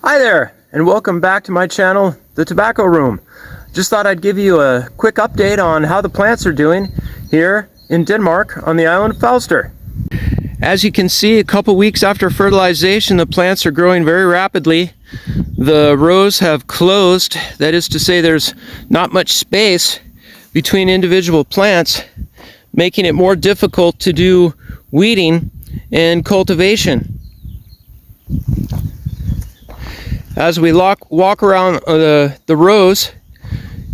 Hi there, and welcome back to my channel, The Tobacco Room. Just thought I'd give you a quick update on how the plants are doing here in Denmark on the island of Falster. As you can see, a couple weeks after fertilization, the plants are growing very rapidly. The rows have closed, that is to say there's not much space between individual plants, making it more difficult to do weeding and cultivation. As we walk around the rows,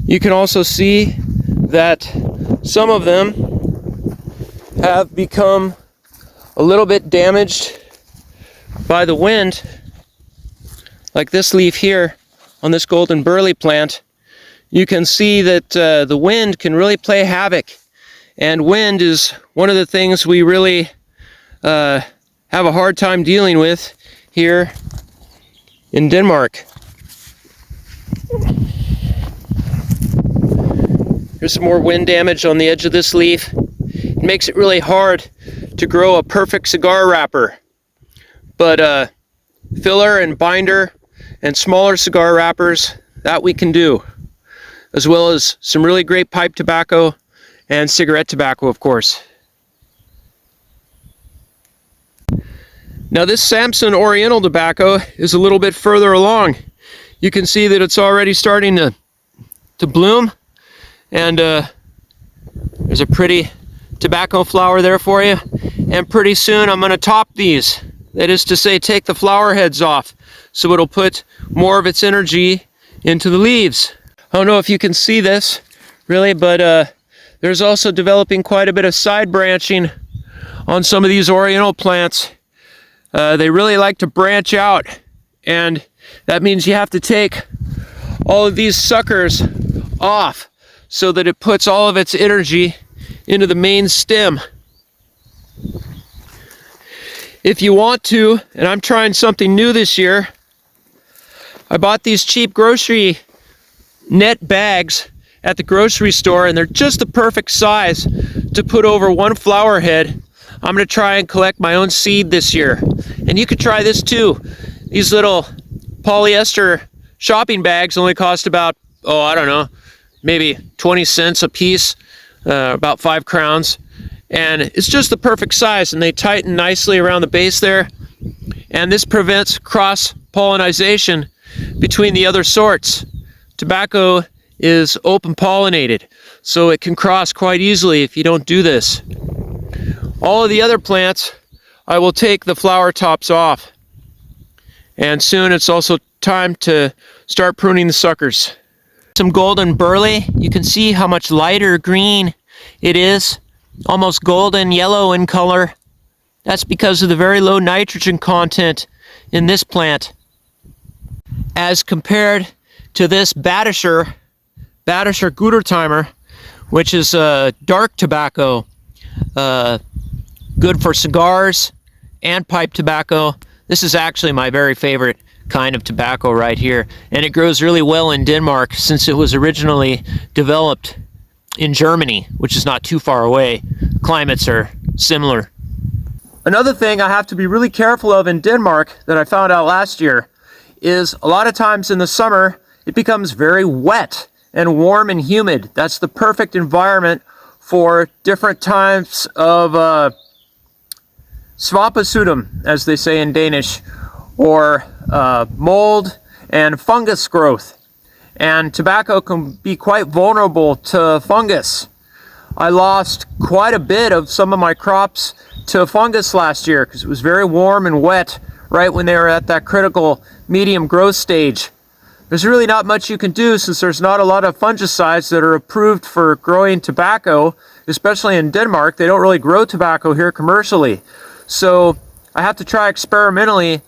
you can also see that some of them have become a little bit damaged by the wind, like this leaf here on this golden burley plant. You can see that the wind can really play havoc, and wind is one of the things we really have a hard time dealing with here in Denmark. Here's some more wind damage on the edge of this leaf. It makes it really hard to grow a perfect cigar wrapper. But filler and binder and smaller cigar wrappers, that we can do. As well as some really great pipe tobacco and cigarette tobacco, of course. Now this Samson Oriental tobacco is a little bit further along. You can see that it's already starting to bloom, and there's a pretty tobacco flower there for you. And pretty soon I'm going to top these. That is to say, take the flower heads off, so it'll put more of its energy into the leaves. I don't know if you can see this really, but there's also developing quite a bit of side branching on some of these Oriental plants. They really like to branch out, and that means you have to take all of these suckers off so that it puts all of its energy into the main stem. If you want to, and I'm trying something new this year, I bought these cheap grocery net bags at the grocery store, and they're just the perfect size to put over one flower head. I'm going to try and collect my own seed this year. And you could try this too. These little polyester shopping bags only cost about, I don't know, maybe 20 cents a piece, about 5 crowns. And it's just the perfect size, and they tighten nicely around the base there. And this prevents cross-pollination between the other sorts. Tobacco is open pollinated, so it can cross quite easily if you don't do this. All of the other plants, I will take the flower tops off. And soon it's also time to start pruning the suckers. Some golden burley. You can see how much lighter green it is. Almost golden yellow in color. That's because of the very low nitrogen content in this plant. As compared to this Badischer Gutertimer, which is dark tobacco. Good for cigars and pipe tobacco. This is actually my very favorite kind of tobacco right here, and it grows really well in Denmark since it was originally developed in Germany, which is not too far away. Climates are similar. Another thing I have to be really careful of in Denmark that I found out last year is a lot of times in the summer it becomes very wet and warm and humid. That's the perfect environment for different types of svampesygdom, as they say in Danish, or mold and fungus growth. And tobacco can be quite vulnerable to fungus. I lost quite a bit of some of my crops to fungus last year because it was very warm and wet right when they were at that critical medium growth stage. There's really not much you can do since there's not a lot of fungicides that are approved for growing tobacco, especially in Denmark. They don't really grow tobacco here commercially. So I have to try experimentally,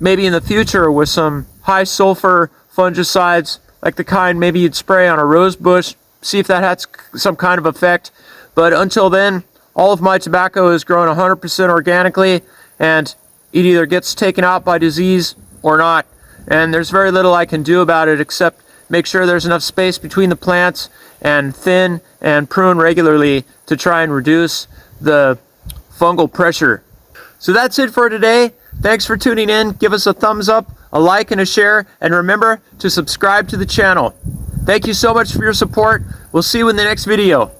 maybe in the future, with some high sulfur fungicides, like the kind maybe you'd spray on a rose bush, see if that has some kind of effect. But until then, all of my tobacco is grown 100% organically, and it either gets taken out by disease or not. And there's very little I can do about it except make sure there's enough space between the plants and thin and prune regularly to try and reduce the fungal pressure. So that's it for today. Thanks for tuning in. Give us a thumbs up, a like, and a share. And remember to subscribe to the channel. Thank you so much for your support. We'll see you in the next video.